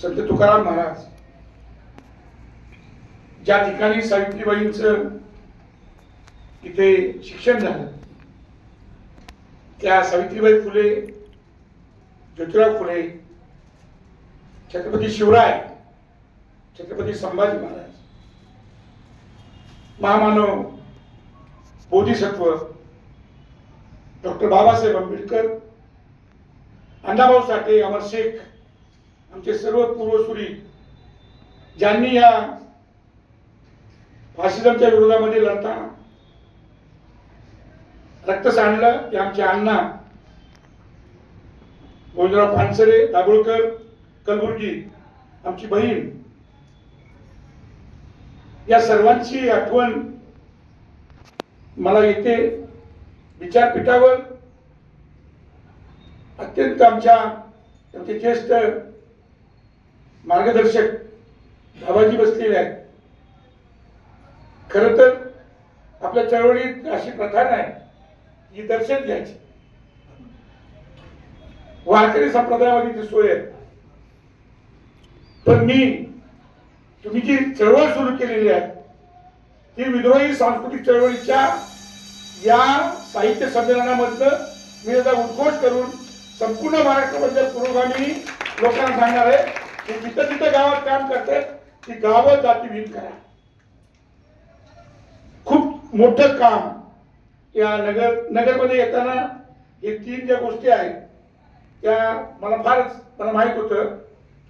संत तुकाराम महाराज ज्या ठिकाणी सावित्रीबाईंचं इथे शिक्षण झालं, त्या सावित्रीबाई फुले, ज्योतिराव फुले, छत्रपती शिवराय, छत्रपती संभाजी महाराज, महामानव बोधिसत्व डॉक्टर बाबासाहेब आंबेडकर, अण्णाभाऊ साठे, अमर शेख, आमचे सर्व पूर्वसुरी ज्यांनी या फाशिझमच्या विरोधामध्ये लढताना रक्त सांडलं, ते आमचे अण्णा गोविंदराव पानसरे, दाभोळकर, कलबुर्गी, आमची बहीण, या सर्वांची आठवण मला येते विचारपीठावर. अत्यंत आमचे ज्येष्ठ मार्गदर्शक बाबाजी बसलेले आहेत. खरं तर आपल्या चळवळीत अशी प्रथा नाही ही दर्शन घ्यायची. वारकरी संप्रदायामध्ये ती सोय आहे. पण तुम्ही जी चळवळ सुरू केलेली आहे ती विद्रोही सांस्कृतिक चळवळीच्या या साहित्य संमेलनामधनं मी आता उद्घोष करून संपूर्ण महाराष्ट्रामध्ये पुरोगामी लोकांना सांगणार आहे की जिथं जिथं गावात काम करतात ती गावं जातीभीत करा. खूप मोठं काम या नगरमध्ये येताना हे तीन ज्या गोष्टी आहेत त्या मला माहित होतं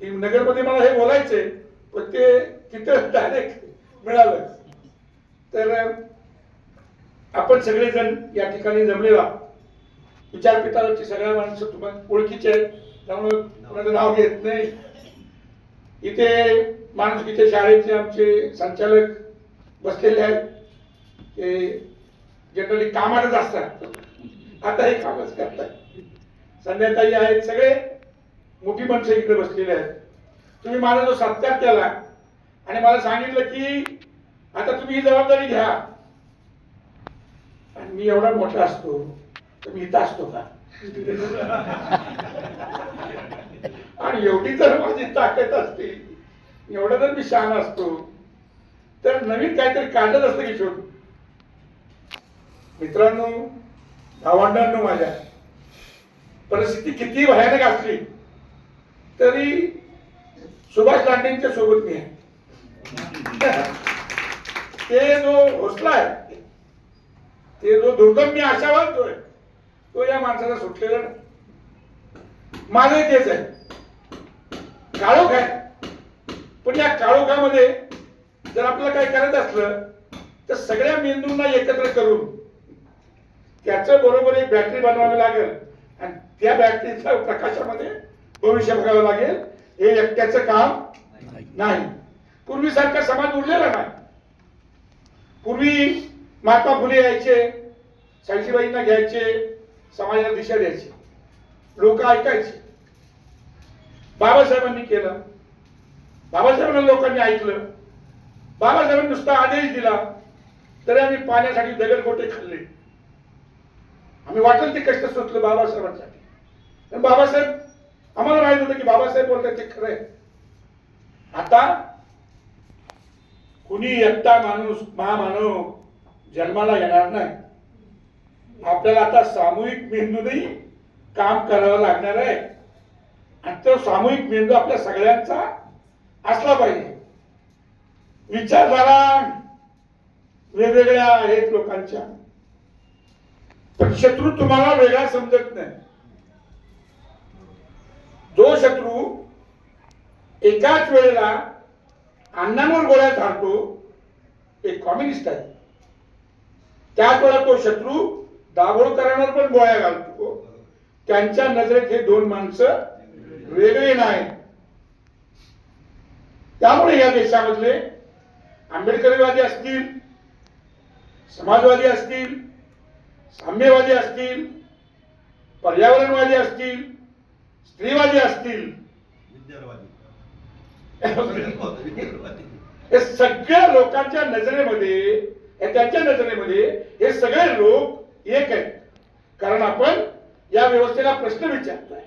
की नगरमध्ये मला हे बोलायचे, पण ते तिथं डायरेक्ट मिळालं. तर आपण सगळेजण या ठिकाणी जमलेला विचारपीठावरची सगळ्या माणसं तुम्हाला ओळखीचे आहेत, त्यामुळे कोणाचं नाव घेत नाही. इथे माणुसकीच्या शाळेचे आमचे संचालक बसलेले आहेत. ते जनरली कामातच असतात, आता हे कामच करतात. संध्याताई आहेत, सगळे मोठी माणसं इकडे बसलेले आहेत. तुम्ही माझा जो सत्कार केला आणि मला सांगितलं की आता तुम्ही ही जबाबदारी घ्या, आणि मी एवढा मोठा असतो तर मी इथं असतो का? आणि एवढी जर माझी ताकद असते, एवढा जर मी शान असतो तर नवीन काहीतरी काढत असतं की शोध. मित्रांनो, भावंडांनो, माझ्या परिस्थिती किती भयानक असली तरी सुभाष लांडेंच्या सोबत मी आहे. ते जो हौसला आहे, ते जो दुर्दम्य आशावाद जो आहे तो या माणसाला सुटलेला नाही. माझं तेच आहे, काळोख आहे. पण या काळोखामध्ये जर आपल्याला काही करायचं असलं तर सगळ्या मेंदूंना एकत्र करून त्याचं बरोबर एक बॅटरी बनवावी लागेल आणि त्या बॅटरीच्या प्रकाशामध्ये भविष्य बघावं लागेल. हे एकट्याचं काम नाही. पूर्वीसारखा समाज उरलेला नाही. पूर्वी महात्मा फुले यायचे, सावित्रीबाईंना घ्यायचे, समाजाला दिशा द्यायची, लोक ऐकायचे. बाबासाहेबांनी केलं, बाबासाहेबांना लोकांनी ऐकलं. बाबासाहेबांनी नुसता आदेश दिला तरी आम्ही पाण्यासाठी दगडगोटे खाल्ले. आम्ही वाटेल ते कष्ट सोचलं बाबासाहेबांसाठी. बाबासाहेब, आम्हाला माहित होतं की बाबासाहेब बोलतात ते खरं आहे. आता कुणी एकटा माणूस महामानव जन्माला येणार नाही. आपल्याला आता सामूहिक मेंदूनही काम करावं लागणार आहे आणि तो सामूहिक मेंदू आपल्या सगळ्यांचा असला पाहिजे. विचारधारा वेगवेगळ्या आहेत लोकांच्या, पण शत्रू तुम्हाला वेगळा समजत नाही. जो शत्रू एकाच वेळेला अण्णांवर गोळ्या झाडतो एक कम्युनिस्ट आहे. त्याच वेळा तो शत्रू दाभोळकरांवर पण गोळ्या घालतो. त्यांच्या नजरेत हे दोन माणसं वेगळे नाहीत. त्यामुळे या देशामधले आंबेडकरवादी असतील, समाजवादी असतील, साम्यवादी असतील, पर्यावरणवादी असतील, स्त्रीवादी असतील, हे सगळ्या लोकांच्या नजरेमध्ये, त्यांच्या नजरेमध्ये हे सगळे लोक एक आहेत. कारण आपण या व्यवस्थेला प्रश्न विचारतोय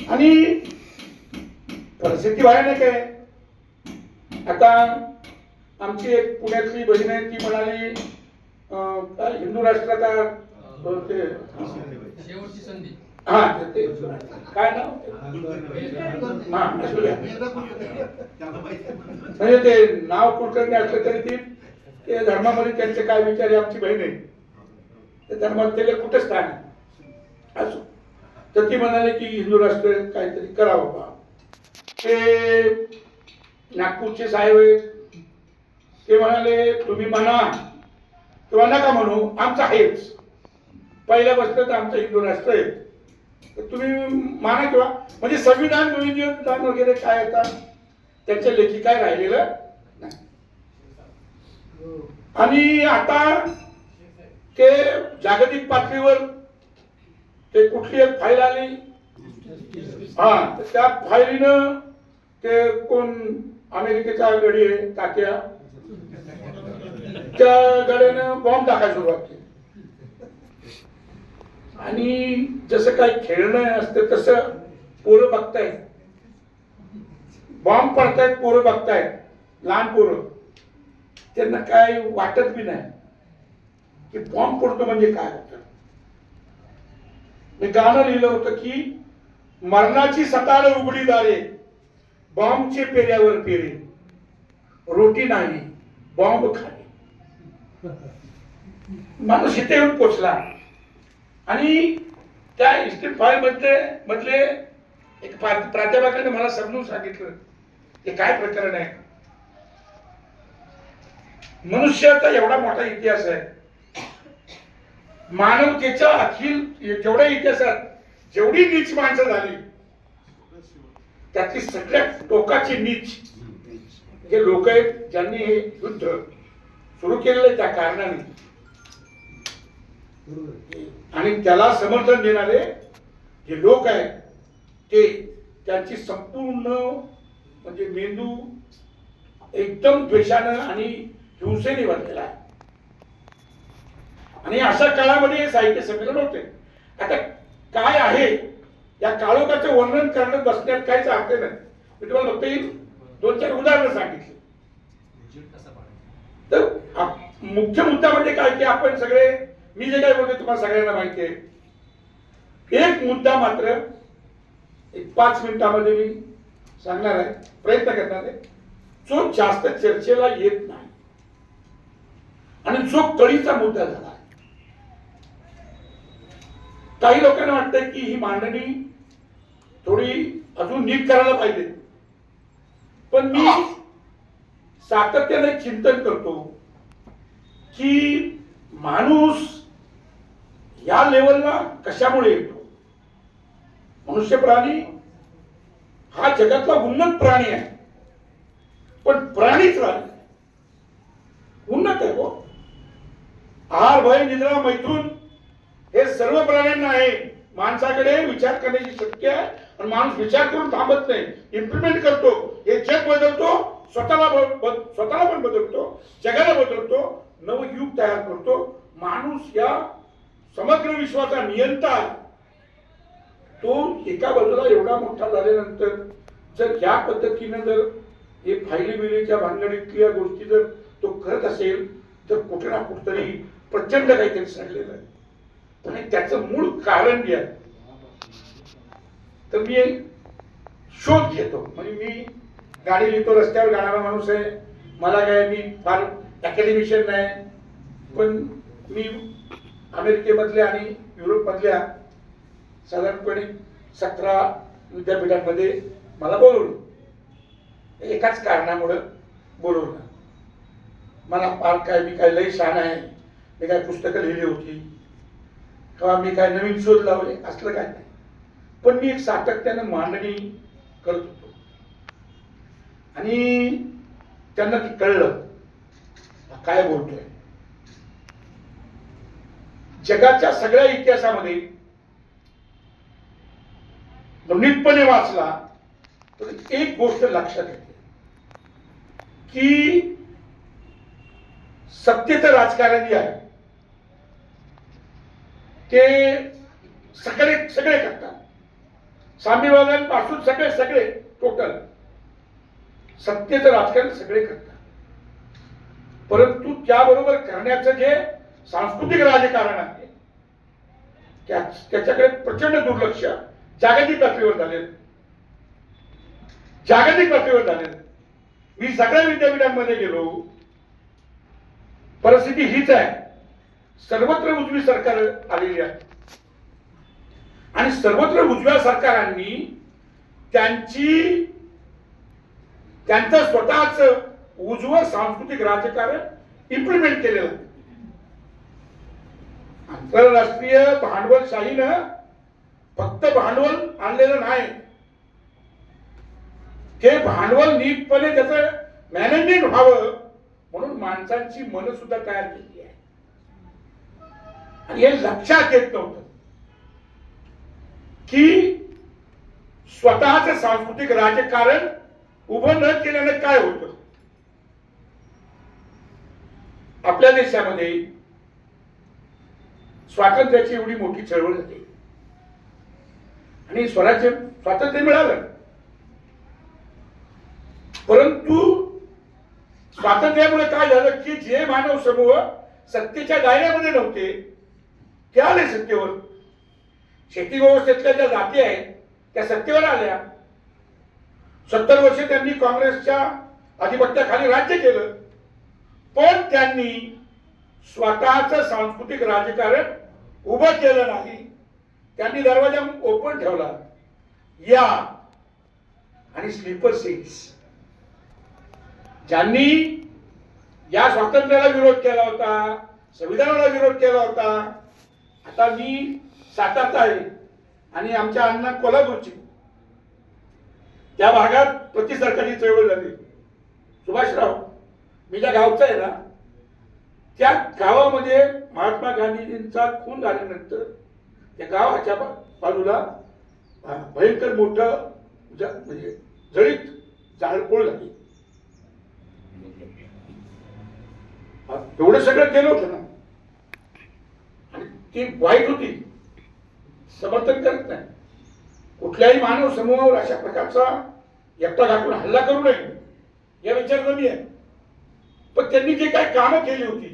आणि परिस्थिती भयानक आहे. आता आमची एक पुण्यातली बहीण आहे, ती म्हणाली काय हिंदू राष्ट्राचा शेवटची संधी. हा ते काय नाव हा असू द्या. म्हणजे ते नाव कुलकर्णी असलं तरी ते धर्मामध्ये त्यांचे काय विचार आहे, आमची बहीण आहे त्या धर्मात त्याला कुठे स्थान आहे असो. तर ती म्हणाले की हिंदू राष्ट्र काहीतरी करावं बा. ते नागपूरचे साहेब आहेत, ते म्हणाले तुम्ही म्हणा किंवा नका म्हणू, आमचं आहेच पहिल्यापासून तर आमचं हिंदू राष्ट्र आहे, तर तुम्ही माना किंवा म्हणजे संविधान विधान वगैरे काय आता त्यांच्या लेखी काय राहिलेलं नाही. आणि आता ते जागतिक पातळीवर ते कुठली एक फाईल आली, हा त्या फाईलीनं ते कोण अमेरिकेचा गडी आहे तात्या, त्या गड्यानं बॉम्ब टाकायला सुरुवात केली. आणि जसं काही खेळणं असतं तसं पोरं बघतायत, बॉम्ब पडतायत, पोरं बघतायत, लहान पोरं, त्यांना काय वाटत बी नाही की बॉम्ब पडतो म्हणजे काय होतं. मी गाणं लिहिलं होतं की मरणाची सताड उघडी दारे, बॉम्बचे पेऱ्यावर पेरे, रोटी नाही बॉम्ब खाणे. माणूस इथे येऊन पोचला. आणि त्या हिस्ट्री फाईल मधले एक प्राध्यापकाने मला समजून सांगितलं की काय प्रकरण आहे. मनुष्याचा एवढा मोठा इतिहास आहे, मानवतेच्या अखिल जेवढ्या इतिहासात जेवढी नीच माणसं झाली त्यातली सगळ्यात टोकाची नीच हे लोक आहेत ज्यांनी हे युद्ध सुरू केलेलं त्या कारणाने. आणि त्याला समर्थन देणारे जे लोक आहेत ते त्यांची संपूर्ण म्हणजे मेंदू एकदम द्वेषानं आणि हिंसेने भरलेला आहे. आणि अशा काळामध्ये साहित्य संमेलन होते. आता काय आहे या काळोखाचं वर्णन करण्यात बसण्यात काहीच अर्थ नाही. मी तुम्हाला फक्त 2-4 उदाहरणं सांगितली. तर मुख्य मुद्दा म्हणजे काय की आपण सगळे, मी जे काय बोलतो तुम्हाला सगळ्यांना माहिती आहे. एक मुद्दा मात्र 5 मिनिटांमध्ये मी सांगणार आहे, प्रयत्न करणार आहे, जो जास्त चर्चेला येत नाही आणि जो कळीचा मुद्दा झाला आहे. काही लोकांना वाटतंय की ही मांडणी थोडी अजून नीट करायला पाहिजे, पण मी सातत्याने चिंतन करतो की माणूस या लेवलला कशामुळे येतो. मनुष्य प्राणी हा जगातला उन्नत प्राणी आहे, पण प्राणीच राहिला उन्नत आहे. आहार, भय, निद्रा, मैथून हे सर्व प्राण्यांना आहे. माणसाकडे विचार करण्याची शक्ती आहे आणि माणूस विचार करून थांबत नाही, इम्प्लिमेंट करतो. हे जग बदलतो, स्वतःला पण बदलतो, जगाला बदलतो, नवयुग तयार करतो. माणूस या समग्र विश्वाचा नियंता. तो एका बाजूला एवढा मोठा झाल्यानंतर जर या पद्धतीने जर हे फायली बिलीच्या भानगडीतल्या गोष्टी जर तो करत असेल तर कुठे ना कुठेतरी प्रचंड काहीतरी सडलेलं आहे. आणि त्याचं मूळ कारण जे आहे तर मी शोध घेतो. म्हणजे मी गाडी लिहितो, रस्त्यावर गाणारा माणूस आहे, मला काय मी फार अकॅडमिशियन नाही, पण मी अमेरिकेमधल्या आणि युरोपमधल्या साधारणपणे 17 विद्यापीठांमध्ये मला बोलवलं. एकाच कारणामुळे बोलवलं. मला फार काय मी काय लई शहाणा आहे, मी काय पुस्तकं लिहिली होती किंवा मी काय नवीन शोध लावले असलं काय नाही, पण मी एक सातत्यानं मांडणी करत होतो. आणि त्यांना ते कळलं काय बोलतोय. जगाच्या सगळ्या इतिहासामध्ये नीटपणे वाचला तर एक गोष्ट लक्षात येते की सत्तेचं राजकारण जे आहे ते सगळे करतात. साम्यवाद्यांपासून सगळे टोटल टोटल सत्तेचं राजकारण सगळे करतात, परंतु त्याबरोबर करण्याचं जे सांस्कृतिक राजकारण आहे त्याच्याकडे प्रचंड दुर्लक्ष जागतिक पातळीवर झाले. जागतिक पातळीवर झाले. मी सगळ्या विद्यापीठांमध्ये गेलो, परिस्थिती हीच आहे. सर्वत्र उजवी सरकार आलेली आहे आणि सर्वत्र उजव्या सरकारांनी त्यांचं स्वतःच उजवं सांस्कृतिक राजकारण इम्प्लिमेंट केलेलं आहे. आंतरराष्ट्रीय भांडवलशाहीनं फक्त भांडवल आणलेलं नाही, ते भांडवल नीटपणे त्याचं मॅनेजमेंट व्हावं म्हणून माणसांची मन सुद्धा तयार केली आहे. आणि हे लक्षात येत नव्हतं की स्वतःच सांस्कृतिक राजकारण उभं न केल्यानं काय होतं. आपल्या देशामध्ये स्वातंत्र्याची एवढी मोठी चळवळ झाली आणि स्वातंत्र्य मिळालं, परंतु स्वातंत्र्यामुळे काय झालं की जे मानव समूह सत्तेच्या दायऱ्यामध्ये नव्हते ते आले सत्तेवर. शेती व्यवस्थेतल्या ज्या जाती आहेत त्या सत्तेवर आल्या. 70 वर्ष त्यांनी काँग्रेसच्या आधिपत्याखाली राज्य केलं, पण त्यांनी स्वतःच सांस्कृतिक राजकारण उभं केलं नाही. त्यांनी दरवाजा ओपन ठेवला. या आणि स्लीपर सीट्स ज्यांनी या स्वातंत्र्याला विरोध केला होता, संविधानाला विरोध केला होता. आता मी सातारचा आहे आणि आमच्या अण्णा कोल्हापूरची, त्या भागात प्रतिसरकारची चळवळ झाली. सुभाषराव मी ज्या गावचा आहे ना, त्या गावामध्ये महात्मा गांधीजींचा खून झाल्यानंतर त्या गावाच्या बाजूला भयंकर मोठं म्हणजे जळीत जाळपोळ झाली. एवढं सगळं केलं होतं ना, आणि ती वाईट होती, समर्थन करत नाही. कुठल्याही मानव समूहावर अशा प्रकारचा एकटा घालून हल्ला करू नये या विचारानं मी आहे. पण त्यांनी जे काही कामं केली होती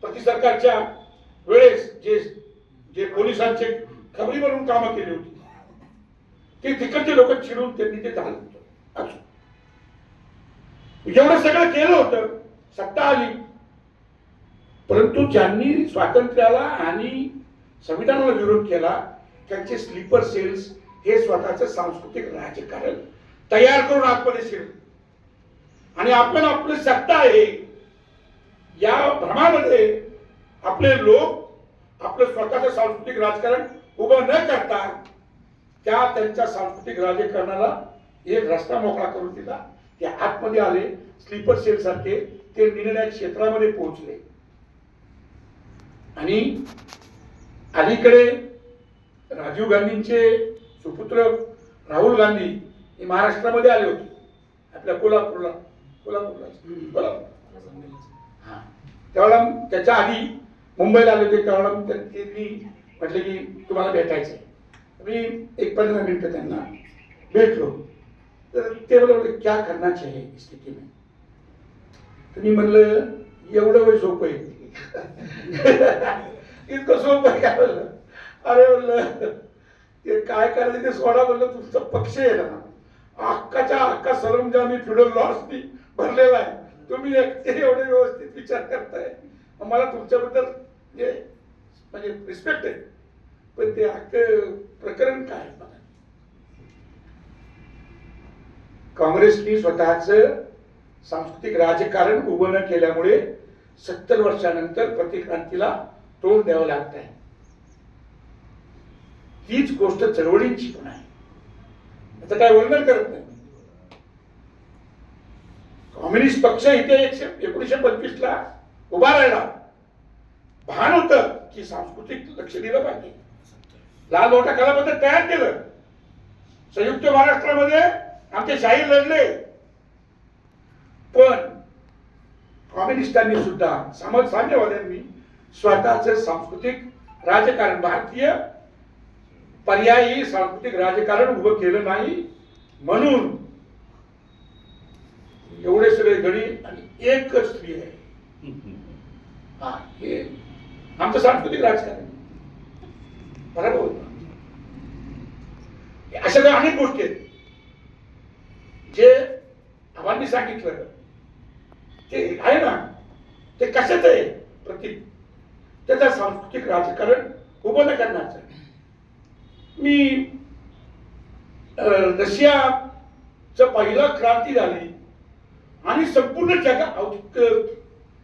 प्रतिसरकारच्या वेळेस, जे पोलिसांचे खबरी बनवून कामं केली होती, ते तिकडचे लोक चिडून त्यांनी ते झालं होतं. एवढं सगळं केलं होतं, सत्ता आली, परंतु ज्यांनी स्वातंत्र्याला आणि संविधानाला विरोध केला त्यांचे स्लीपर सेल्स हे स्वतःचं सांस्कृतिक राजकारण तयार करून आतमध्ये शिरले. आणि आपण आपली सत्ता आहे या भ्रमामध्ये आपले लोक आपलं स्वतःचं सांस्कृतिक राजकारण उभं न करता त्यांच्या सांस्कृतिक राजकारणाला एक रस्ता मोकळा करून दिला. ते आतमध्ये आले, स्लीपर सेल सारखे ते निर्णायक क्षेत्रामध्ये पोहोचले. आणि अलीकडे राजीव गांधींचे सुपुत्र राहुल गांधी हे महाराष्ट्रामध्ये आले होते, आपल्या कोल्हापूरला. त्यावेळेला त्याच्या आधी मुंबईला आले होते. त्यावेळेला त्यांनी म्हटलं की तुम्हाला भेटायचंय. मी 15 मिनिटं त्यांना भेटलो. तर ते बोलले क्या करना चाहिए स्थिती में. तर मी म्हणलं एवढं वेळ सोपं आहे इतकं सोपं आहे काय म्हणलं. अरे म्हणलं ते काय करायचं ते सोडा. म्हणलं तुमचा पक्ष आहे ना, अख्खा सरंजामी फ्युडल लॉर्ड्सनी भरलेला आहे. तुम्ही एवढे व्यवस्थित विचार करताय, मला तुमच्याबद्दल म्हणजे रिस्पेक्ट आहे. पण ते अख्खं प्रकरण काय बघा. काँग्रेसनी स्वतःच सांस्कृतिक राजकारण उभं न केल्यामुळे 70 वर्षानंतर प्रतिक्रांतीला तोंड द्यावं लागत आहे. हीच गोष्ट चळवळींची पण आहे. आता काय वर्णन करत नाही. कम्युनिस्ट पक्ष इथे 1925 ला उभा राहिला. भान होतं की सांस्कृतिक लक्ष दिलं पाहिजे. लाल मोठा कलापत्र तयार केलं. संयुक्त महाराष्ट्रामध्ये आमचे शाहीर लढले. पण कम्युनिस्टांनी सुद्धा साम्यवाद्यांनी स्वतःच सांस्कृतिक राजकारण, भारतीय पर्यायी सांस्कृतिक राजकारण उभं केलं नाही. म्हणून एकच स्त्री आहे. हा, हे आमचं सांस्कृतिक राजकारण बरोबर. अशा काही अनेक गोष्टी आहेत जे आम्हाला सांगितलं ते आहे ना, ते कशाच आहे प्रतीक, त्याचा सांस्कृतिक राजकारण उभं न करण्याचं. मी रशियाचं पहिला क्रांती झाली आणि संपूर्ण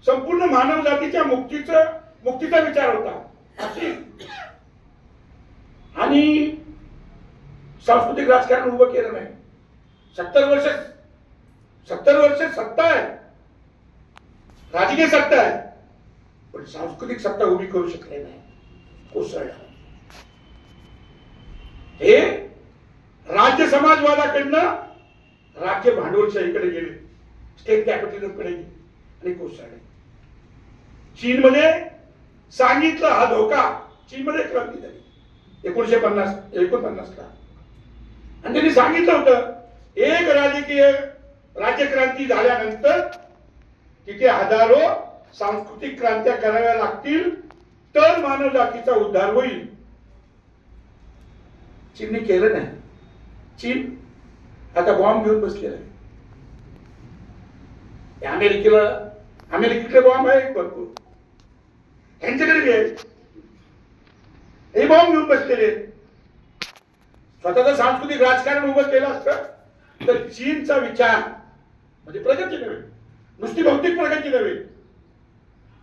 संपूर्ण मानव जातीच्या मुक्तीचा विचार होता आणि सांस्कृतिक राजकारण उभं केलं नाही. 70 वर्ष सत्ता आहे, राजकीय सत्ता आहे, पण सांस्कृतिक सत्ता उभी करू शकले नाही, कोसळला. हे राज्य समाजवादाकडनं राज्य भांडवलशाहीकडे गेले, स्टेट कॅपिटलिझमकडे गेले आणि कोसळले. चीनमध्ये सांगितलं हा धोका, चीनमध्ये क्रांती झाली 1949 ला, आणि त्यांनी सांगितलं होतं एक राज्यक्रांती झाल्यानंतर तिथे हजारो सांस्कृतिक क्रांत्या कराव्या लागतील तर मानव जातीचा उद्धार होईल. चीनने केलं नाही. चीन आता बॉम्ब घेऊन बसलेला आहे. अमेरिकेकडे बॉम्ब आहे भरपूर, ह्यांच्याकडे बी आहे. हे बॉम्ब घेऊन बसलेले. स्वतःचं सांस्कृतिक राजकारण उभं केलं असतं तर चीनचा विचार म्हणजे प्रगती नव्हे, नुसती भौतिक प्रगती नव्हे,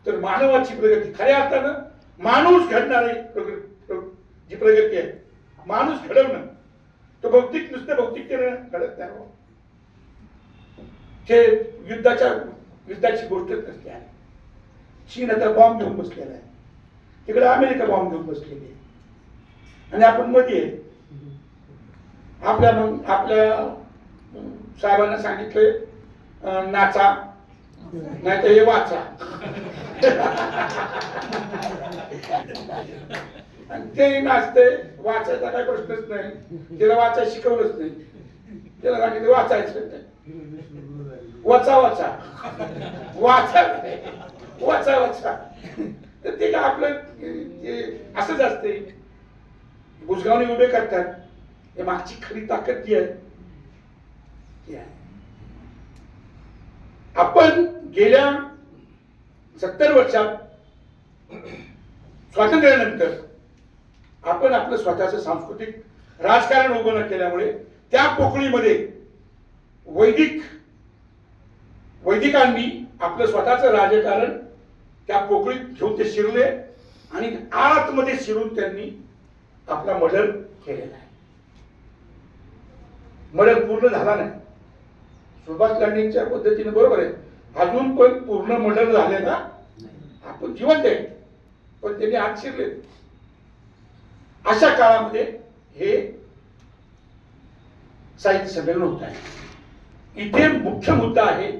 तर मानवाची प्रगती, खऱ्या अर्थानं माणूस घडणारी जी प्रगती आहे, माणूस घडवणं, तो नुसतं भौतिकतेनं घडत नाही. हे युद्धाची गोष्टच नसते. चीन आता बॉम्ब घेऊन बसलेला आहे, तिकडे अमेरिका बॉम्ब घेऊन बसलेली आहे आणि आपण मध्ये आहे. आपल्या साहेबांना सांगितलंय नाचा नाही तर हे वाचा, आणि ते नाचते, वाचायचा काही प्रश्नच नाही. त्याला वाचायला शिकवलंच नाही, त्याला सांगितलं वाचायचं वाचा वाचा वाचा वाचा वाचा. तर ते का आपलं असंच असते, बुजगावणे उभे करतात. हे मागची खरी ताकद जी आहे ती आहे. आपण गेल्या 70 वर्षात स्वातंत्र्यानंतर आपण आपलं स्वतःचं सांस्कृतिक राजकारण उभं न केल्यामुळे त्या पोकळीमध्ये वैदिकांनी आपलं स्वतःचं राजकारण त्या पोकळीत घेऊन ते शिरले आणि आतमध्ये शिरून त्यांनी आपला मर्डर केलेला आहे. मर्डर पूर्ण झाला नाही. सुभाष लांडेंच्या पद्धतीने बरोबर आहे, अजून पण पूर्ण मर्डर झालेला आपण जिवंत आहे, पण त्यांनी आत शिरले. अशा काळामध्ये हे साहित्य संमेलन होत आहे. इथे मुख्य मुद्दा आहे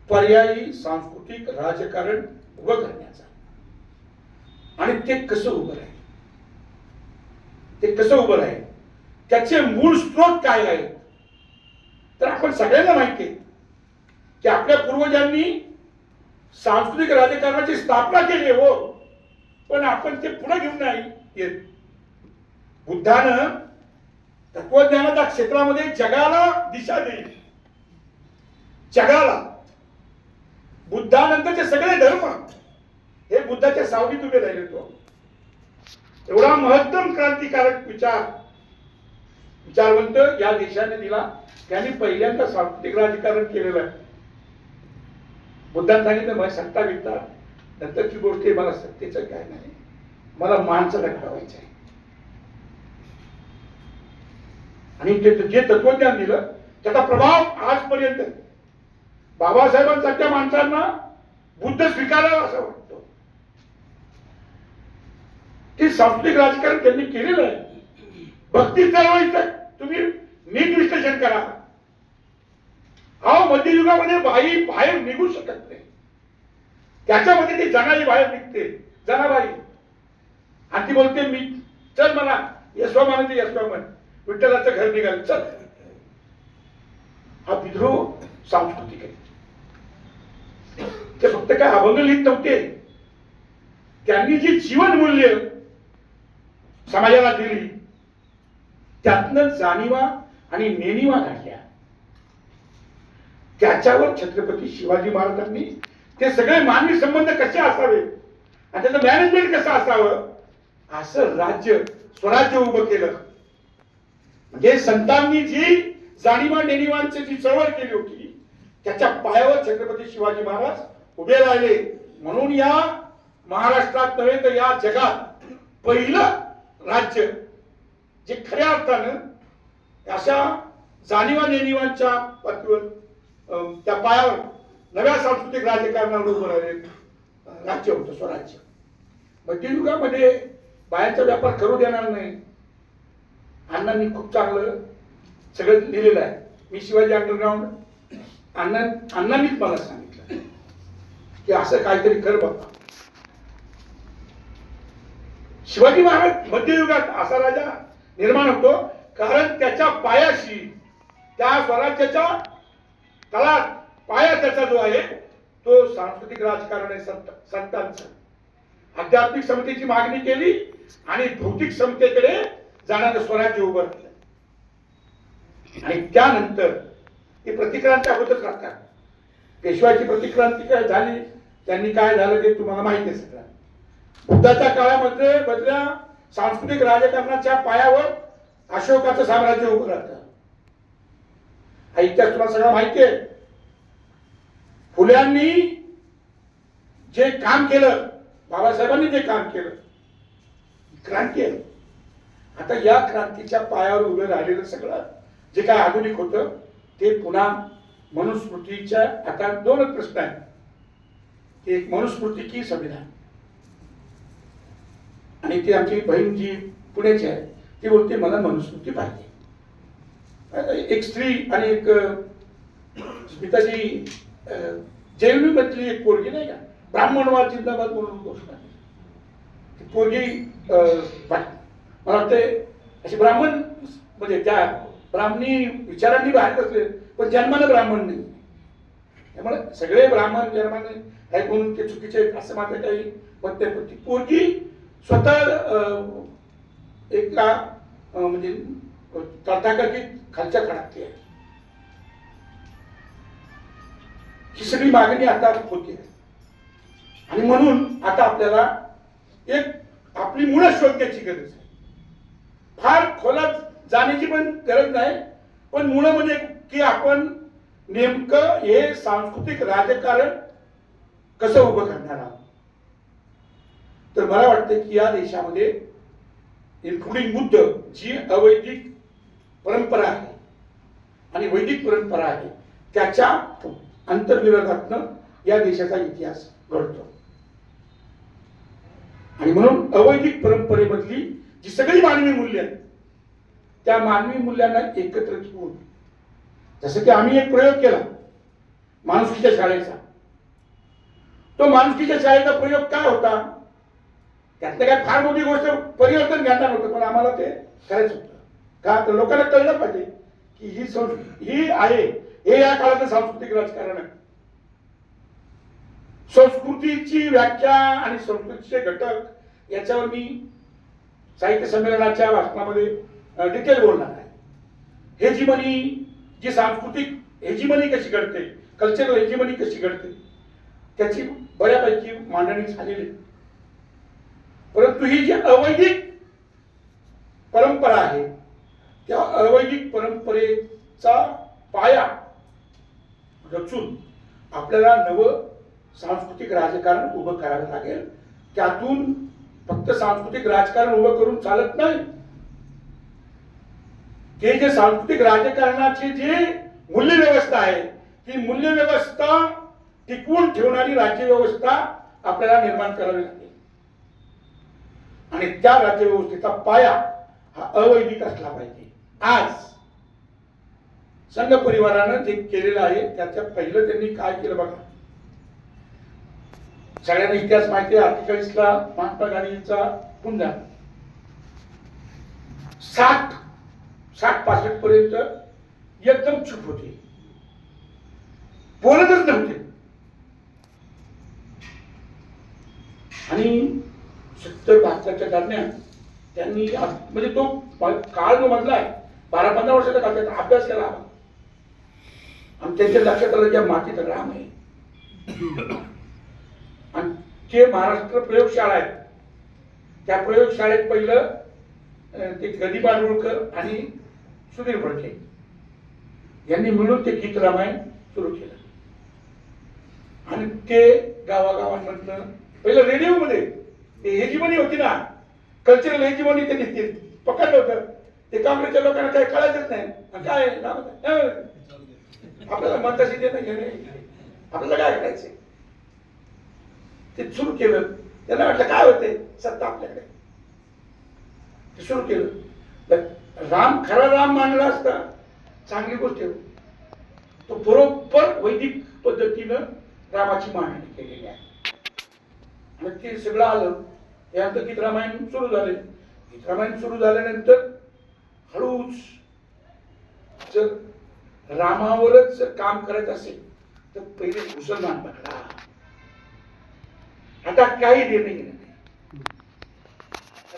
पर्यायी सांस्कृतिक राजकारण उभं करण्याचा. आणि ते कसं उभं राहील, ते कसं उभं राहील, त्याचे मूळ स्रोत काय आहेत. तर आपण सगळ्यांना माहिती आहे की आपल्या पूर्वजांनी सांस्कृतिक राजकारणाची स्थापना केली हो, पण आपण ते पुढे घेऊन नाही येत. बुद्धानं तत्वज्ञानाच्या क्षेत्रामध्ये जगाला दिशा दिली. जगाला बुद्धानंतरचे सगळे धर्म हे बुद्धाच्या सावलीत उभे राहिले. तो एवढा महत्तम क्रांतिकारक विचारवंत या देशाने दिला. त्यांनी पहिल्यांदा सांस्कृतिक राजकारण केलेलं आहे. बुद्धांनी सांगितलं मला सत्ता विकता नंतरची गोष्ट आहे, मला सत्तेचं काय नाही, मला माणसाला घडवायचं आहे. आणि जे तत्वज्ञान दिलं त्याचा प्रभाव आजपर्यंत बाबासाहेबांसारख्या माणसांना बुद्ध स्वीकारावा असं वाटतं. ते सांस्कृतिक राजकारण त्यांनी केलेलं आहे. भक्ती चळवळीचं तुम्ही नीट विश्लेषण करा. अहो मध्ययुगामध्ये बाई बाहेर निघू शकत नाही, त्याच्यामध्ये ती जनाई बाहेर निघते, जनाबाई, आणि ती बोलते मी चल मला यशोमान विठ्ठलाचं घर निघाल चल. हा विद्रोह सांस्कृतिक आहे. ते फक्त काय अभंग लिहित नव्हते, त्यांनी जी जीवन मूल्य समाजाला दिली त्यातनं जाणीवा आणि नेणीवा घडल्या. त्याच्यावर छत्रपती शिवाजी महाराजांनी ते सगळे मानवी संबंध कसे असावे आणि त्याचं मॅनेजमेंट कसं असावं असं राज्य स्वराज्य उभं केलं. म्हणजे संतांनी जी जाणीवा नेणीवांची जी चळवळ केली होती त्याच्या पायावर छत्रपती शिवाजी महाराज उभे राहिले. म्हणून या महाराष्ट्रात नव्हे तर या जगात पहिलं राज्य जे खऱ्या अर्थानं अशा जाणीवा नेणीवांच्या पातळीवर त्या पायावर नव्या सांस्कृतिक राजकारणावर उभं राहिले राज्य होतं स्वराज्य. मध्ययुगामध्ये बाहेरचा व्यापार करू देणार नाही. अण्णांनी खूप चांगलं सगळं लिहिलेलं आहे. मी शिवाजी अंडरग्राऊंड अण्णांनीच मला सांगितलं की असं काहीतरी कर बाबा. शिवाजी महाराज मध्ययुगात असा राजा निर्माण होतो कारण त्याच्या पायाशी त्या स्वराज्याच्या तळात पाया त्याचा जो आहे तो सांस्कृतिक राजकारण आहे. संतांचं आध्यात्मिक समतेची मागणी केली आणि भौतिक समतेकडे जाणारं स्वराज्य उभं राहिलं. आणि त्यानंतर ही प्रतिक्रांती अगोदरच राहतात. पेशवाची प्रतिक्रांती काय झाली, त्यांनी काय झालं ते तुम्हाला माहिती आहे सगळं. बुद्धाच्या काळामध्ये बदल्या सांस्कृतिक राजकारणाच्या पायावर अशोकाचं साम्राज्य उभं राहतं. हा इतिहास तुम्हाला सगळं माहिती आहे. फुल्यांनी जे काम केलं, बाबासाहेबांनी जे काम केलं, क्रांती आहे. आता या क्रांतीच्या पायावर उभे राहिलेलं सगळं जे काय आधुनिक होतं ते पुन्हा मनुस्मृतीच्या. आता दोनच प्रश्न आहेत, एक मनुस्मृती की संविधान. आणि ती आमची बहीण जी पुण्याची आहे ती बोलते मला मनुस्मृती पाहिजे. एक स्त्री आणि एक स्मिताजी जैवनी मधली एक पोरगी नाही का, ब्राह्मणवाद जिंदाबाद म्हणून घोषणा ती पोरगी मला वाटते अशी ब्राह्मण म्हणजे त्या ब्राह्मणी विचारांनी बाहेर असले पण जन्मानं ब्राह्मण नाही. त्यामुळे सगळे ब्राह्मण जन्माने काही म्हणून ते चुकीचे आहेत असं माझं काही मत नाही. पण ती पोरगी स्वतः एका म्हणजे तथाकथित खालच्या खडातली आहे. ही सगळी मागणी आता होती आणि म्हणून आता आपल्याला एक आपली मुळं शोधण्याची गरज आहे. फार खोलात जाण्याची पण गरज नाही, पण मुळं म्हणजे की आपण नेमकं हे सांस्कृतिक राजकारण कसं उभं करणार आहोत. तर मला वाटतं की या देशामध्ये इन्क्लुडिंग बुद्ध जी अवैदिक परंपरा आहे आणि वैदिक परंपरा आहे त्याच्या अंतर्विरोधातनं या देशाचा इतिहास घडतो. आणि म्हणून अवैदिक परंपरेमधली जी सगळी मानवी मूल्य आहेत त्या मानवी मूल्यांना एकत्र ठेवून, जसं की आम्ही एक प्रयोग केला माणुसकीच्या शाळेचा. तो माणुसकीच्या शाळेचा प्रयोग काय होता, त्यातलं काय फार मोठी गोष्ट परिवर्तन घडणार होतं, पण आम्हाला ते करायचं होतं. का तर लोकांना कळलं पाहिजे की ही आहे हे या काळाचं सांस्कृतिक राजकारण आहे. संस्कृतीची व्याख्या आणि संस्कृतीचे घटक याच्यावर मी साहित्य संमेलनाच्या भाषणामध्ये डिटेल बोलणार आहे. हेजिमनी जी सांस्कृतिक हेजिमनी कशी घडते, कल्चरल हेजिमनी कशी घडते त्याची बऱ्यापैकी मांडणी झालेली. परंतु ही जी अवैदिक परंपरा आहे त्या अवैदिक परंपरेचा पाया रचून आपल्याला नवं सांस्कृतिक राजकारण उभं करावं लागेल. त्यातून फक्त सांस्कृतिक राजकारण उभं करून चालत नाही. ते जे सांस्कृतिक राजकारणाची जी मूल्य व्यवस्था आहे ती मूल्य व्यवस्था टिकवून ठेवणारी राज्य व्यवस्था आपल्याला निर्माण करावी लागेल. आणि त्या राज्य व्यवस्थेचा पाया हा अवैदिक असला पाहिजे. आज संघ परिवारानं जे केलेलं आहे त्याच्या पहिलं त्यांनी काय केलं बघा. सगळ्यांना इतिहास माहिती आहे. 48ला महात्मा गांधींचा पुन्हा 60-65 पर्यंत एकदम चूप होते, बोलतच नव्हते. उत्तर भारताच्या दरम्यान त्यांनी म्हणजे तो काळ जो मधला आहे 12-15 वर्षाचा काळ त्याचा अभ्यास केला आणि त्यांच्या लक्षात आलं की मातीत राम आहे. आणि ते महाराष्ट्र प्रयोगशाळा आहे, त्या प्रयोगशाळेत पहिलं ते गदी बांडुळकर आणि सुधीर फडके यांनी मिळून ते गीत रामायण सुरू केलं. आणि ते गावागावांमधनं पहिलं रेडिओमध्ये ते हेजिमनी होती ना, कल्चरल हेजिमनी त्यांनी पकडलं होतं. ते काँग्रेसच्या लोकांना काही कळायचंच नाही काय आपल्याला मताशी देणं घेणे, आपल्याला काय करायचंय ते सुरू केलं. त्यांना वाटलं काय होते सत्ता आपल्याकडे, ते सुरू केलं. राम खरा राम मानला असता चांगली गोष्ट आहे. तो बरोबर वैदिक पद्धतीनं रामाची मांडणी केलेली आहे आणि ते सगळं आलं. त्यानंतर गीत रामायण सुरू झाले. गीत रामायण सुरू झाल्यानंतर हळूच जर रामावरच काम करत असेल तर पहिले मुसलमान पकडा. आता काही देणं घेणं नाही.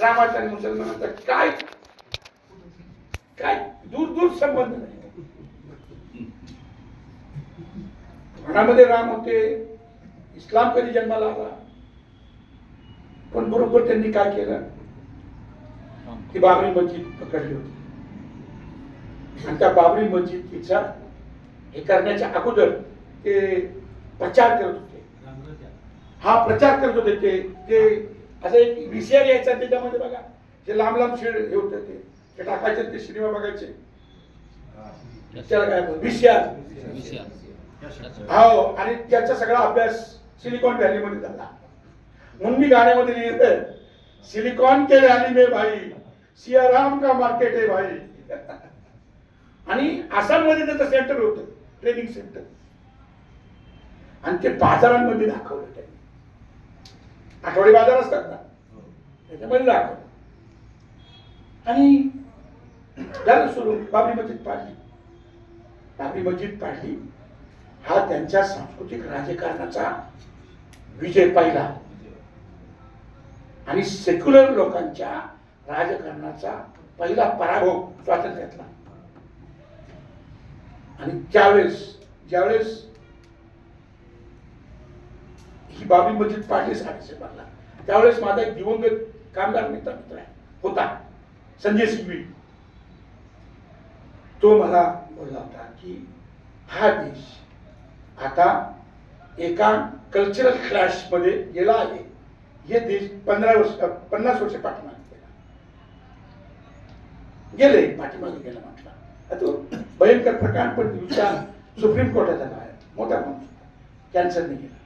रामाचा आणि मुसलमानाचा काय काय दूर दूर संबंध नाही. मनामध्ये राम होते, इस्लाम कधी जन्माला आला, पण बरोबर त्यांनी काय केलं की बाबरी मस्जिद पकडली होती आणि त्या बाबरी मस्जिदचा हे करण्याच्या अगोदर ते प्रचार करत होते. हा प्रचार करत होते ते असं एक व्हीसीआर यायचा त्याच्यामध्ये बघा, जे लांब लांब शेड हे होतं ते टाकायचे, ते सिनेमा बघायचे. त्याला काय व्हीसीआर हो. आणि त्याचा सगळा अभ्यास सिलिकॉन व्हॅली मध्ये झाला. म्हणून मी गाण्यामध्ये लिहिलं सिलिकॉन के व्हॅली में भाई सियाराम का मार्केट आहे भाई. आणि आसाम मध्ये त्याचं सेंटर होतं, ट्रेनिंग सेंटर. आणि ते बाजारांमध्ये दाखवलं त्यांनी, आठवडे बाजार असतात ना त्याच्यामध्ये दाखवलं. आणि झालं सुरू. बाबरी मस्जिद पाडली. बाबरी मस्जिद पाडली हा त्यांच्या सांस्कृतिक राजकारणाचा विजय पहिला आणि सेक्युलर लोकांच्या राजकारणाचा पहिला पराभव स्वातंत्र्यातला. आणि ज्यावेळेस ही बाबरी मस्जिद पाडली 7 त्यावेळेस माझा एक दिवंगत कामगार नेता मित्र होता संजय सिंघवी. तो मला बोलला होता की हा देश आता एका कल्चरल क्लॅश मध्ये गेला आहे. हे देश 50 वर्ष पाठीमागे गेले म्हटलं. तो भयंकर प्रकार पण दिवसा सुप्रीम कोर्टात आला आहे, मोठा माणूस, कॅन्सरने गेला.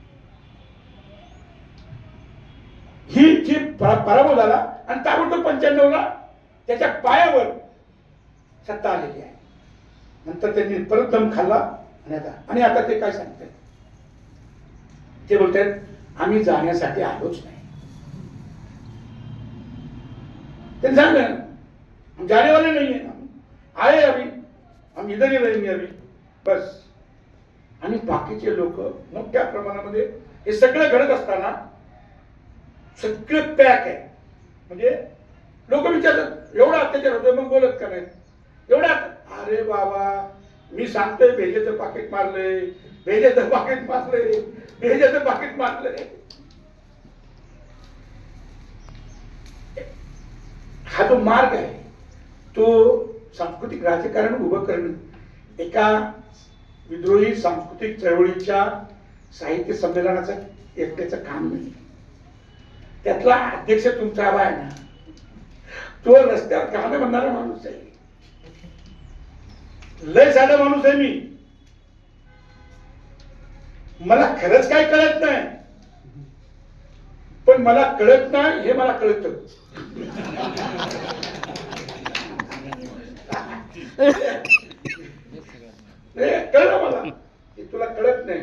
ही पराभव झाला आणि ताबडतोब 95ला त्याच्या पायावर सत्ता आलेली आहे. नंतर त्यांनी परत दम खाल्ला आणि आता ते काय सांगतात, ते बोलतात आम्ही जाण्यासाठी आलोच नाही. ते सांग जानेवाले नाही आहे आम्ही इधर रहेंगे अभी बस. आणि बाकीचे लोक मोठ्या प्रमाणामध्ये हे सगळं घडत असताना सगळं पॅक आहे. म्हणजे लोक विचारतात एवढा अत्याचार होतोय मग बोलत का नाही एवढा. अरे बाबा मी सांगतोय भेजेचं पाकिट मारलंय, भेजेचं पाकिट मारलंय, भेजेचं पाकिट मारलंय. हा जो मार्ग आहे तो सांस्कृतिक राजकारण उभं करणं एका विद्रोही सांस्कृतिक चळवळीच्या साहित्य संमेलनाचं एकट्याचं काम नाही. त्यातला अध्यक्ष तुमचा आबा आहे ना, तो रस्त्यावर गाणं म्हणणारा माणूस आहे. लय साधा माणूस आहे मी. मला खरंच काय कळत नाही, पण मला कळत नाही हे मला कळत. कळलं मला की तुला कळत नाही.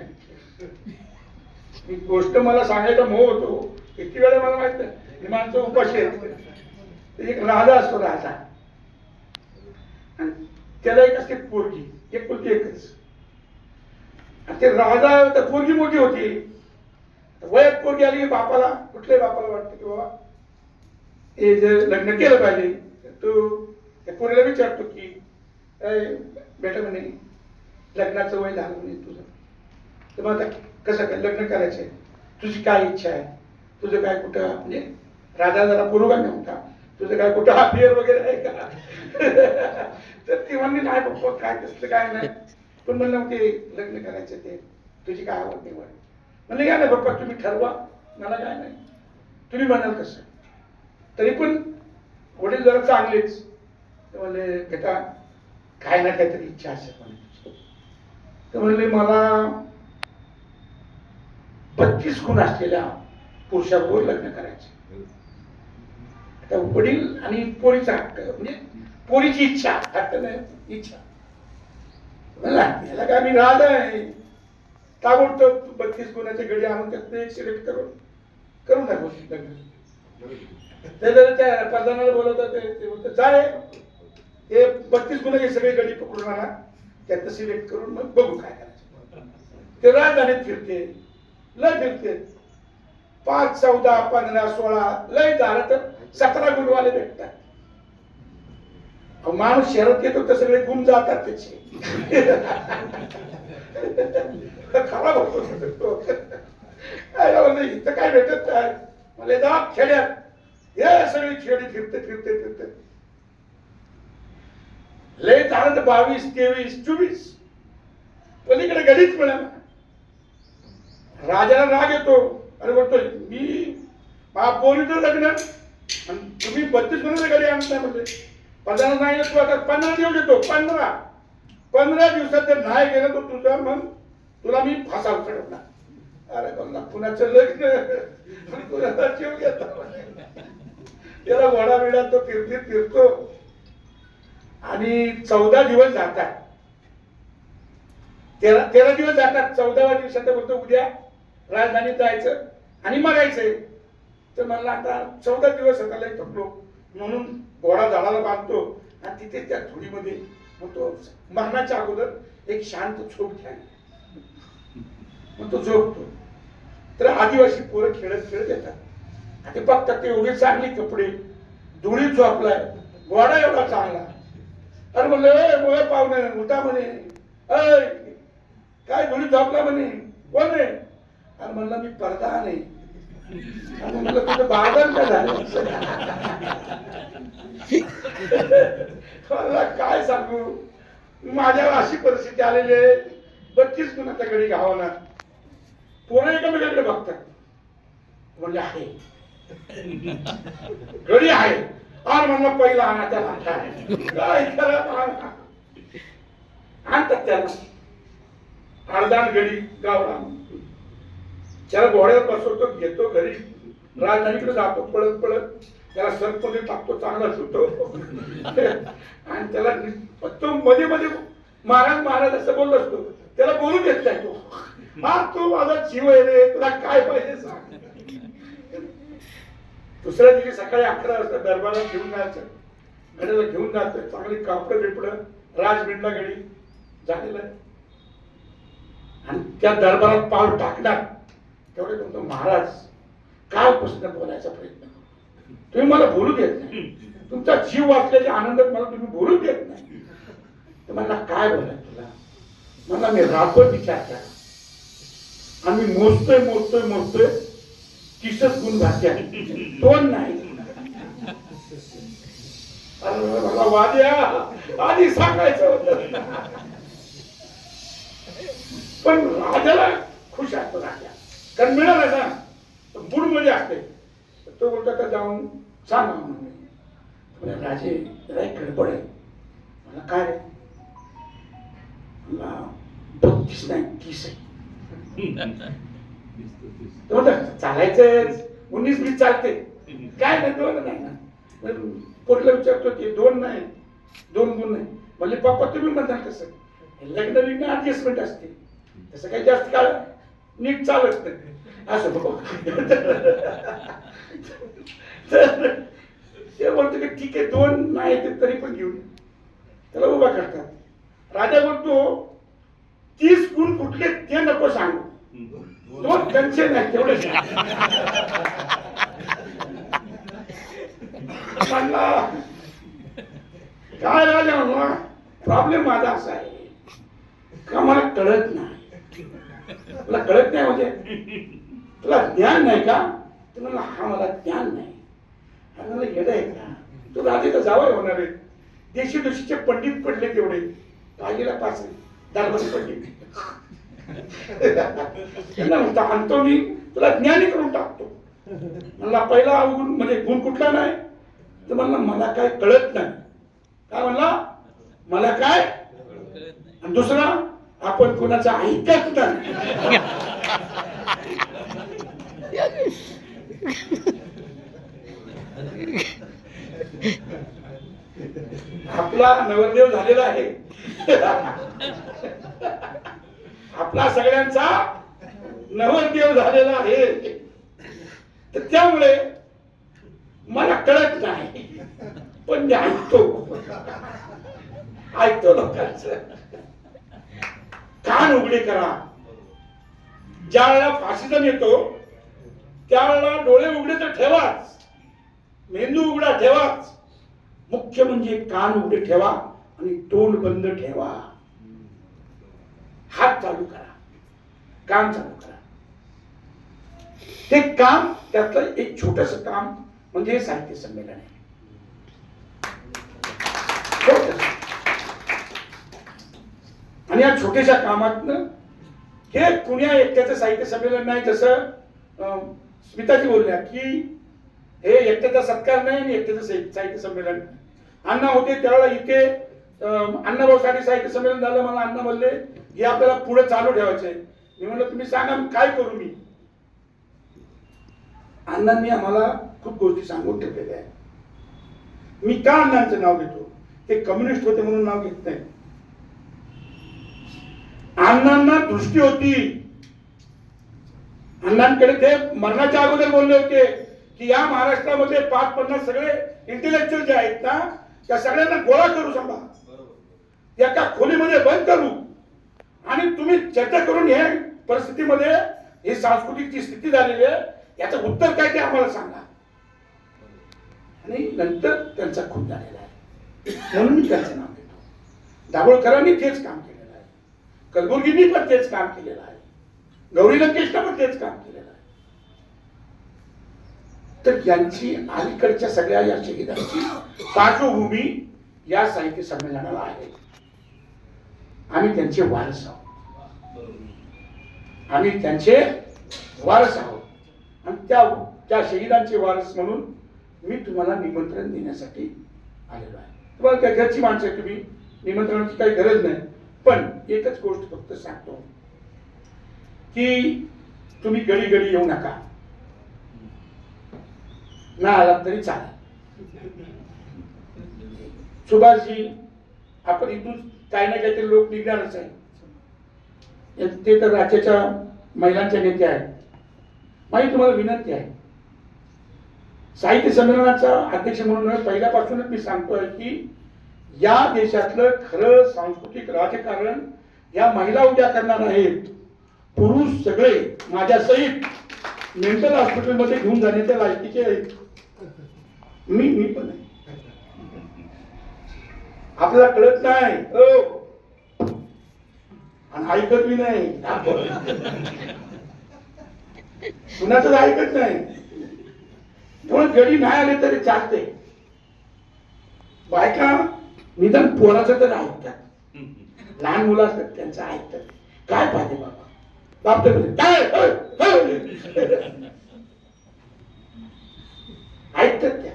ही गोष्ट मला सांगायचा मोह होतो. किती वेळा मला माहित नाही माणसं उपाशी आहेत. एक राजा असतो राजा, त्याला एक असते पोरगी, एक पोरगी एकच. ते राजा तर पोरगी मोठी होती, वयात पोरगी आली की बापाला कुठल्याही बापाला वाटतं की बाबा हे जर लग्न केलं पाहिजे, तो त्या पोरीला विचारतो की बेटा म्हणे लग्नाचं वय झालं म्हणे तुझं, तर मग आता कसं काय लग्न करायचंय, तुझी काय इच्छा आहे, तुझं काय कुठं म्हणजे राजा जरा पुरोगामी होता, तुझं काय कुठं अफेअर वगैरे आहे का? तर ती म्हणली नाही पप्पा काय तसलं काय नाही, पण म्हणलं ते लग्न करायचं ते तुझी काय आवड निवड. म्हणलं या ना पप्पा तुम्ही ठरवा, मला काय नाही, तुम्ही म्हणाल कसं. तरी पण वडील जरा चांगलेच, म्हणले बेटा काय ना काहीतरी इच्छा असेल म्हणे. तर म्हणले मला 32 गुण असलेल्या पुरुषाबरोबर लग्न करायचे. आता वडील आणि पोरीचा हट्ट म्हणजे पोरीची इच्छा, हट्ट नाही इच्छा. म्हणला याला काय मी राहिलं आहे, ताबडतोब 32 गुणाचे गडी आणून त्यात एक सिलेक्ट करून टाकू लग्न. ते जर त्या प्रधानाला बोलवतात ते बोलतात जाय हे 32 गुणाचे सगळे गडी पकडून आणा, त्यात सिलेक्ट करून मग बघू काय करायचं. ते राजधानीत फिरते, लय फिरते, 5, 14, 15, 16 लय झालं तर 17 गुणवाले भेटतात. माणूस शहरात येतो तर सगळे गुण जातात त्याचे. खराब होतो. इथं काय भेटत काय, मला जा खेड्यात हे सगळी खेडी फिरते फिरते फिरते लय झालं तर 22, 23, 24 पलीकडे गडीच मिळाला. राजाला राग येतो, अरे बोलतोय मी पोरीचं लग्न आणि तुम्ही 32 गुणाचे गडी आणत नाही म्हणजे. प्रधान नाही येतो आता 15 दिवस येतो, 15 दिवसात जर नाही गेलं तर तुझा मग तुला मी फासावर चढवणार. अरे बोलला कुणाचं लग्न कुणाचा जीव घेतो. त्याला घोडा बिडा तो फिरतो आणि 14 दिवस जातात, 13 दिवस जातात. 14व्या दिवसात बोलतो उद्या राजधानीत जायचं आणि मरायचंय. तर मला आता 14 दिवस आता लय थकलो म्हणून घोडा झाडाला बांधतो आणि तिथे त्या धुळीमध्ये मग तो मरणाच्या अगोदर एक शांत झोप घ्या, मग तो झोपतो. तर आदिवासी पोरं खेळत खेळत येतात, ते बघतात ते एवढे चांगले कपडे, धुळीत झोपलाय, घोडा एवढा चांगला. अरे म्हणलं पाहुणे उठा म्हणे, काय धुळीत झोपला म्हणे, कोण रे? अरे म्हणलं मी परदा नाही. म्हणलं तुझं बारदान काय झालं? मला काय सांगू, माझ्यावर अशी परिस्थिती आलेली आहे, 32 गुणाचा गडी घावला. पोरं एकमेकांकडे बघतात, म्हणले आहे गडी आहे. आणि म्हणलं पहिला आणा त्याला, काय आणतात त्याला अर्धान गडी गावला. त्याला घोड्यावर बसवतो, घेतो घरी, राजधानीकडे जातो पळत पळत, त्याला सरपंच टाकतो, चांगला सुटतो आणि त्याला तो मध्ये मध्ये महाराज असं बोललो असतो, त्याला बोलू देत नाही तो. हा तू माझा जीव आहे रे, तुला काय पाहिजे सांग. दुसऱ्या दिवशी सकाळी 11 वाजता दरबारात घेऊन जायचं, गड्याला घेऊन जायचं, चांगली कापड बिपडं राजबिंडला गडी झालेलं आहे. आणि त्या दरबारात पाऊल टाकणार तेवढे तुमचा महाराज काय प्रश्न बोलायचा प्रयत्न करतो, तुम्ही मला बोलू देत नाही, तुमचा जीव वाचल्याच्या आनंदात मला तुम्ही बोलू देत नाही. तर मला काय बोलायचं तुला? मला मी रातभर विचार केला आणि मी मोजतोय 30 गुण घातल्या, 2 नाही. अरे मला वाद्या आधी सांगायचं होतं. पण राजाला खुश असतो राजा, कारण मिळालं ना बुड मध्ये असते. तो बोलतो का जाऊन सांगा म्हणे, राजे जरा एक गडबड आहे. मला काय रे? मला 32 नाही 30 आहे. चालायचं 19-20 चालते, काय नाही 2 नाही ना. पोरीला विचारतो ते 2 नाही 2 गुण नाही. म्हणले पप्पा तुम्ही म्हणताल कसं, लग्न बिग्न ऍडजस्टमेंट असते, तसं काही जास्त काळ नीट चालत नाही असं. ते बोलतो की ठीक आहे 2 नाही ते तरी पण घेऊन त्याला उभा करतात. राजा बोलतो 30 गुण कुठले ते नको सांगू, 2 कंचे नाही तेवढे. काढला. काय राजा म्हणून प्रॉब्लेम माझा असा आहे का मला कळत नाही. तुला कळत नाही म्हणजे तुला ज्ञान नाही का? तुला हा मला ज्ञान नाही. मला येड आहे का? तू राजे तर जावं होणार आहे. देशी दोषीचे पंडित पडले तेवढे पाहिलेला पास दरबारी पंडित त्यांना म्हणता आणतो मी तुला ज्ञानी करून टाकतो. म्हणला पहिला अवगुण म्हणजे गुण कुठला नाही तर म्हणला मला काय कळत नाही. काय म्हणला? मला काय. आणि दुसरा आपण कोणाचा ऐकत नाही. आपला नवरदेव झालेला आहे. आपला सगळ्यांचा नवरदेव झालेला आहे. तर त्यामुळे मला कळत नाही पण मी ऐकतो लोकांचं. कान उघडे करा. ज्या वेळेला फाशीजम येतो त्यावेळेला डोळे उघडे तर ठेवाच, मेंदू उघडा ठेवाच. मुख्य म्हणजे कान उघडे ठेवा आणि तोंड बंद ठेवा. हात चालू करा, काम चालू करा. ते काम त्यातलं एक छोटस काम म्हणजे हे साहित्य संमेलन आहे. आणि या छोट्याशा कामातनं हे कुण्या एकट्याचं साहित्य संमेलन नाही. जसं स्मिताजी बोलल्या की हे एकट्याचा सत्कार नाही आणि एकट्याचं साहित्य संमेलन. अण्णा होते त्यावेळेला इथे अण्णाभाऊ साठे साहित्य संमेलन झालं. मला अण्णा बोलले हे आपल्याला पुढे चालू ठेवायचंय. मी म्हणलं तुम्ही सांगा काय करू मी. अण्णांनी आम्हाला खूप गोष्टी सांगून ठेवलेल्या आहेत. मी का अण्णांचं नाव घेतो? ते कम्युनिस्ट होते म्हणून नाव घेत नाही. अण्णांना दृष्टी होती. अण्णांकडे ते मरणाच्या अगोदर बोलले होते की या महाराष्ट्रामध्ये 5-50 सगळे इंटेलेक्च्युअल जे आहेत ना त्या सगळ्यांना गोळा करू सांगा, एका खोलीमध्ये बंद करू आणि तुम्ही चर्चा करून हे परिस्थितीमध्ये ही सांस्कृतिक जी स्थिती झालेली आहे याचं उत्तर काय ते आम्हाला सांगा. आणि नंतर त्यांचा खून झालेला आहे म्हणून मी त्यांचं नाव घेतो. दाभोळकरांनी तेच काम केलेलं आहे. कलबुर्गींनी पण तेच काम केलेलं आहे. गौरी लंकेशनं पण तेच काम केलेलं आहे. तर यांची अलीकडच्या सगळ्या या शहीदांची पार्श्वभूमी या साहित्य संमेलनाला आहे. आम्ही त्यांचे वारस आहोत. आम्ही त्यांचे वारस आहोत आणि त्या शहीदांचे वारस म्हणून मी तुम्हाला निमंत्रण देण्यासाठी आलेलो आहे. तुम्हाला त्या घरची माणसं आहे, तुम्ही निमंत्रणाची काही गरज नाही. पण एकच गोष्ट फक्त सांगतो की तुम्ही गडी गडी येऊ नका. ना आलात तरी चालेल. सुभाषजी आपण इथून काही ना काहीतरी लोक निघणारच आहे. ते तर राज्याच्या महिलांच्या नेत्या आहेत. माझी तुम्हाला विनंती आहे, साहित्य संमेलनाचा अध्यक्ष म्हणून पहिल्यापासूनच मी सांगतोय की या देशातलं खरं सांस्कृतिक राजकारण या महिला उद्या करणार आहेत. पुरुष सगळे माझ्या सहित मेंटल हॉस्पिटलमध्ये घेऊन जाण्याच्या लायकीचे आहेत. मी पण आहे. आपल्याला कळत नाही आणि ऐकत बी नाही. कुणाचं ऐकत नाही. म्हणून गडी नाही आले तरी चालते. बायका निदान पोराचं तर ऐकतात. लहान मुलं असतात त्यांचं ऐकतात. काय पाहिजे बाबा बाप तर काय ऐकतात त्या.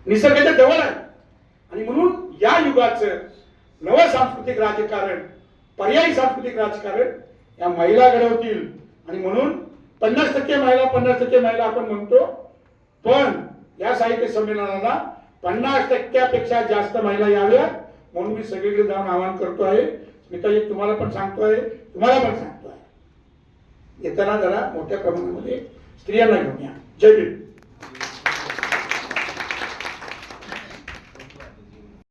निसर्गाच्या जवळ आहे. आणि म्हणून या युगाचं नवं सांस्कृतिक राजकारण, पर्यायी सांस्कृतिक राजकारण या महिला घडवतील. आणि म्हणून 50% महिला 50% महिला आपण म्हणतो, पण या साहित्य संमेलनाला 50% जास्त महिला याव्यात म्हणून मी सगळीकडे जाऊन आवाहन करतो आहे. स्मिताजी तुम्हाला पण सांगतोय, तुम्हाला पण सांगतोय, येताना जरा मोठ्या प्रमाणामध्ये स्त्रियांना घेऊन या. जय भीम.